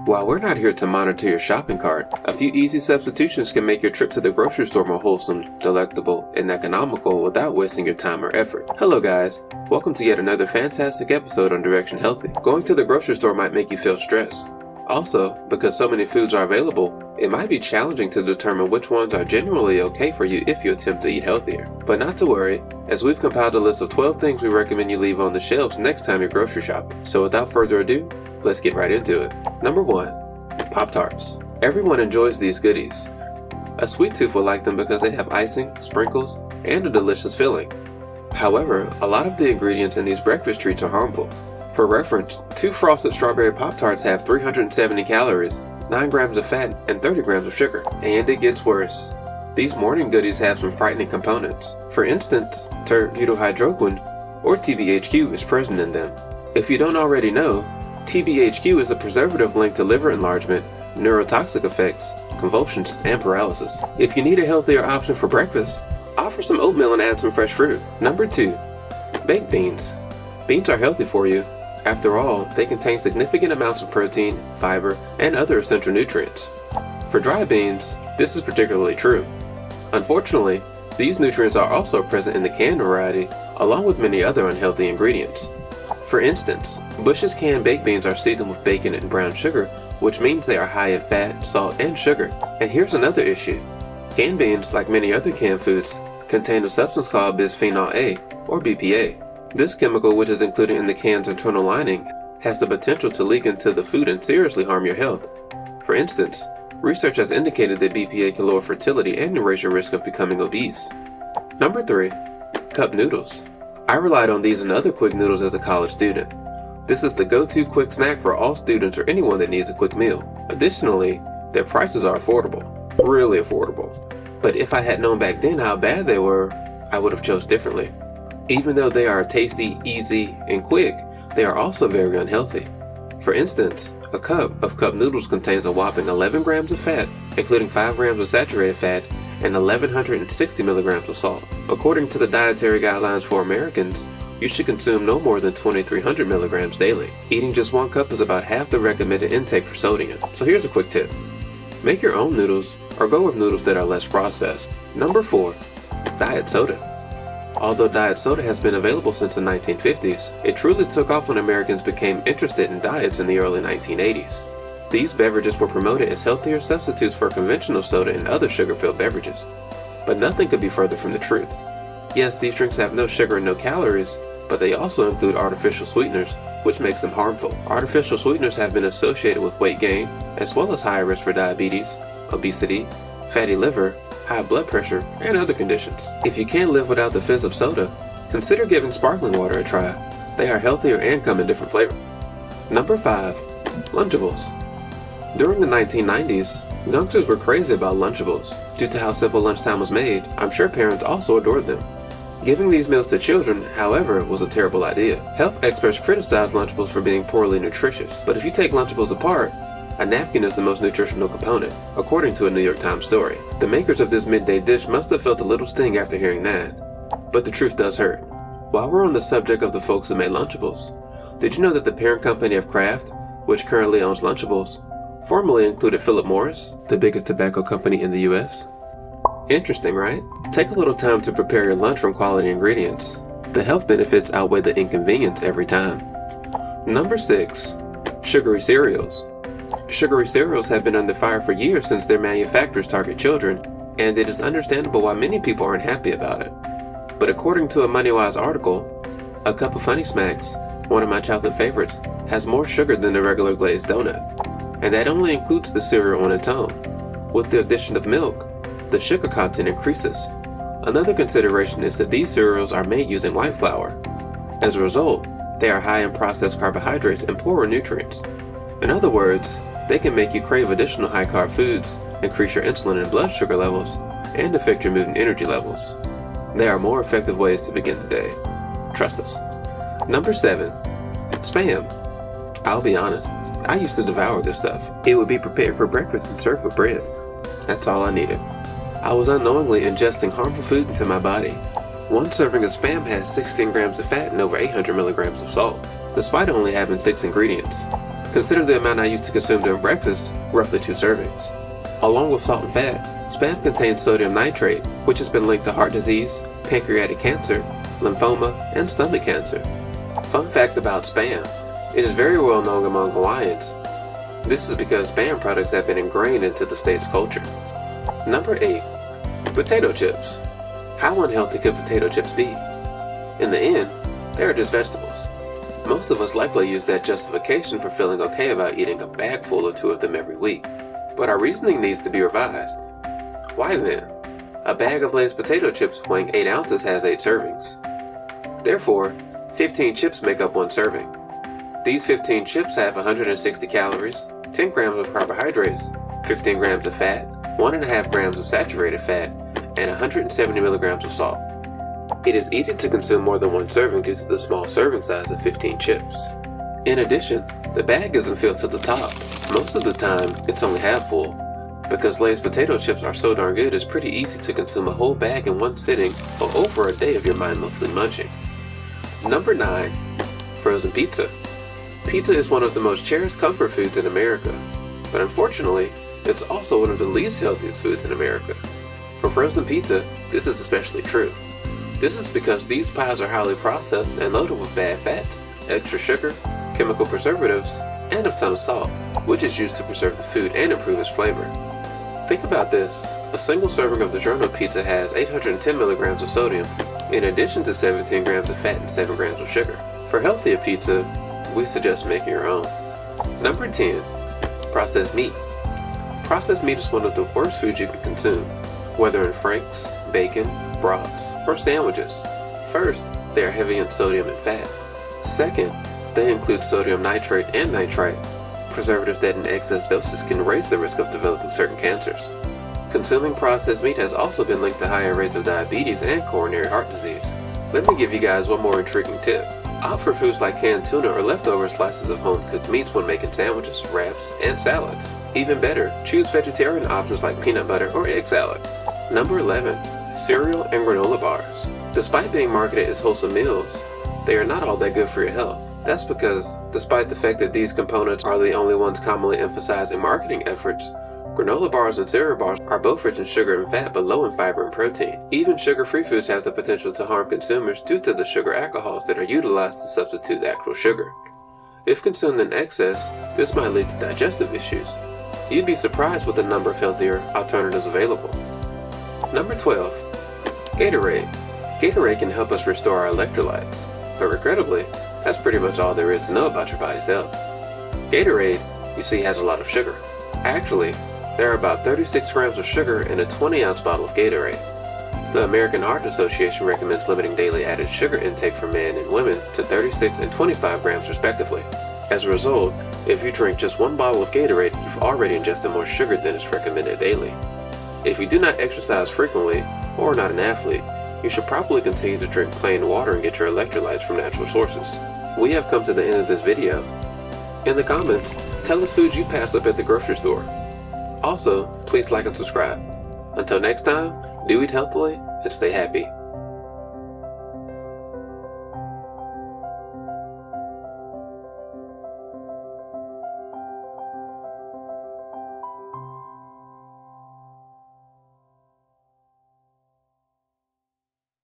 While we're not here to monitor your shopping cart, a few easy substitutions can make your trip to the grocery store more wholesome, delectable, and economical without wasting your time or effort. Hello guys, welcome to yet another fantastic episode on Direction Healthy. Going to the grocery store might make you feel stressed. Also, because so many foods are available, it might be challenging to determine which ones are genuinely okay for you if you attempt to eat healthier. But not to worry, as we've compiled a list of 12 things we recommend you leave on the shelves next time you're grocery shopping. So without further ado, let's get right into it. Number 1. Pop-Tarts. Everyone enjoys these goodies. A sweet tooth will like them because they have icing, sprinkles, and a delicious filling. However, a lot of the ingredients in these breakfast treats are harmful. For reference, 2 frosted strawberry Pop-Tarts have 370 calories, 9 grams of fat, and 30 grams of sugar. And it gets worse. These morning goodies have some frightening components. For instance, terbutalohydroquine, or TBHQ, is present in them. If you don't already know, TBHQ is a preservative linked to liver enlargement, neurotoxic effects, convulsions, and paralysis. If you need a healthier option for breakfast, offer some oatmeal and add some fresh fruit. Number 2. Baked beans. Beans are healthy for you. After all, they contain significant amounts of protein, fiber, and other essential nutrients. For dry beans, this is particularly true. Unfortunately, these nutrients are also present in the canned variety, along with many other unhealthy ingredients. For instance, Bush's canned baked beans are seasoned with bacon and brown sugar, which means they are high in fat, salt, and sugar. And here's another issue. Canned beans, like many other canned foods, contain a substance called bisphenol A, or BPA. This chemical, which is included in the can's internal lining, has the potential to leak into the food and seriously harm your health. For instance, research has indicated that BPA can lower fertility and raise your risk of becoming obese. Number 3. Cup noodles. I relied on these and other quick noodles as a college student. This is the go-to quick snack for all students or anyone that needs a quick meal. Additionally, their prices are affordable. Really affordable. But if I had known back then how bad they were, I would have chose differently. Even though they are tasty, easy, and quick, they are also very unhealthy. For instance, a cup of cup noodles contains a whopping 11 grams of fat, including 5 grams of saturated fat, and 1160 milligrams of salt. According to the dietary guidelines for Americans, you should consume no more than 2300 milligrams daily. Eating just 1 cup is about half the recommended intake for sodium. So here's a quick tip. Make your own noodles, or go with noodles that are less processed. Number 4. Diet soda. Although diet soda has been available since the 1950s, it truly took off when Americans became interested in diets in the early 1980s. These beverages were promoted as healthier substitutes for conventional soda and other sugar-filled beverages. But nothing could be further from the truth. Yes, these drinks have no sugar and no calories, but they also include artificial sweeteners, which makes them harmful. Artificial sweeteners have been associated with weight gain, as well as higher risk for diabetes, obesity, fatty liver, high blood pressure, and other conditions. If you can't live without the fizz of soda, consider giving sparkling water a try. They are healthier and come in different flavors. Number 5. Lunchables. During the 1990s, youngsters were crazy about Lunchables. Due to how simple lunchtime was made, I'm sure parents also adored them. Giving these meals to children, however, was a terrible idea. Health experts criticized Lunchables for being poorly nutritious, but if you take Lunchables apart, a napkin is the most nutritional component, according to a New York Times story. The makers of this midday dish must have felt a little sting after hearing that. But the truth does hurt. While we're on the subject of the folks who made Lunchables, did you know that the parent company of Kraft, which currently owns Lunchables, formerly included Philip Morris, the biggest tobacco company in the US? Interesting, right? Take a little time to prepare your lunch from quality ingredients. The health benefits outweigh the inconvenience every time. Number 6. Sugary cereals. Sugary cereals have been under fire for years since their manufacturers target children, and it is understandable why many people aren't happy about it. But according to a MoneyWise article, a cup of Funny Smacks, one of my childhood favorites, has more sugar than a regular glazed donut. And that only includes the cereal on its own. With the addition of milk, the sugar content increases. Another consideration is that these cereals are made using white flour. As a result, they are high in processed carbohydrates and poorer nutrients. In other words, they can make you crave additional high-carb foods, increase your insulin and blood sugar levels, and affect your mood and energy levels. There are more effective ways to begin the day. Trust us. Number 7. Spam. I'll be honest, I used to devour this stuff. It would be prepared for breakfast and served with bread. That's all I needed. I was unknowingly ingesting harmful food into my body. One serving of Spam has 16 grams of fat and over 800 milligrams of salt, despite only having 6 ingredients. Consider the amount I used to consume during breakfast, roughly 2 servings. Along with salt and fat, Spam contains sodium nitrate, which has been linked to heart disease, pancreatic cancer, lymphoma, and stomach cancer. Fun fact about Spam, it is very well known among Hawaiians. This is because Spam products have been ingrained into the state's culture. Number 8. Potato chips. How unhealthy could potato chips be? In the end, they are just vegetables. Most of us likely use that justification for feeling okay about eating a bag full or 2 of them every week. But our reasoning needs to be revised. Why then? A bag of Lay's potato chips weighing 8 ounces has 8 servings. Therefore, 15 chips make up 1 serving. These 15 chips have 160 calories, 10 grams of carbohydrates, 15 grams of fat, 1.5 grams of saturated fat, and 170 milligrams of salt. It is easy to consume more than 1 serving due to the small serving size of 15 chips. In addition, the bag isn't filled to the top. Most of the time, it's only half full. Because Lay's potato chips are so darn good, it's pretty easy to consume a whole bag in one sitting or over a day of your mindlessly munching. Number 9. Frozen pizza. Pizza is one of the most cherished comfort foods in America, but unfortunately, it's also one of the least healthiest foods in America. For frozen pizza, this is especially true. This is because these pies are highly processed and loaded with bad fats, extra sugar, chemical preservatives, and a ton of salt, which is used to preserve the food and improve its flavor. Think about this, a single serving of DiGiorno pizza has 810 milligrams of sodium, in addition to 17 grams of fat and 7 grams of sugar. For healthier pizza, we suggest making your own. Number 10. Processed meat. Processed meat is one of the worst foods you can consume, whether in franks, bacon, broths, or sandwiches. First, they are heavy in sodium and fat. Second, they include sodium nitrate and nitrite, preservatives that in excess doses can raise the risk of developing certain cancers. Consuming processed meat has also been linked to higher rates of diabetes and coronary heart disease. Let me give you guys one more intriguing tip. Opt for foods like canned tuna or leftover slices of home-cooked meats when making sandwiches, wraps, and salads. Even better, choose vegetarian options like peanut butter or egg salad. Number 11. Cereal and granola bars. Despite being marketed as wholesome meals, they are not all that good for your health. That's because, despite the fact that these components are the only ones commonly emphasized in marketing efforts, granola bars and cereal bars are both rich in sugar and fat but low in fiber and protein. Even sugar-free foods have the potential to harm consumers due to the sugar alcohols that are utilized to substitute the actual sugar. If consumed in excess, this might lead to digestive issues. You'd be surprised with the number of healthier alternatives available. Number 12. Gatorade. Gatorade can help us restore our electrolytes, but regrettably, that's pretty much all there is to know about your body's health. Gatorade, you see, has a lot of sugar. Actually, there are about 36 grams of sugar in a 20-ounce bottle of Gatorade. The American Heart Association recommends limiting daily added sugar intake for men and women to 36 and 25 grams respectively. As a result, if you drink just 1 bottle of Gatorade, you've already ingested more sugar than is recommended daily. If you do not exercise frequently, or are not an athlete, you should probably continue to drink plain water and get your electrolytes from natural sources. We have come to the end of this video. In the comments, tell us foods you pass up at the grocery store. Also, please like and subscribe. Until next time, do eat healthily and stay happy.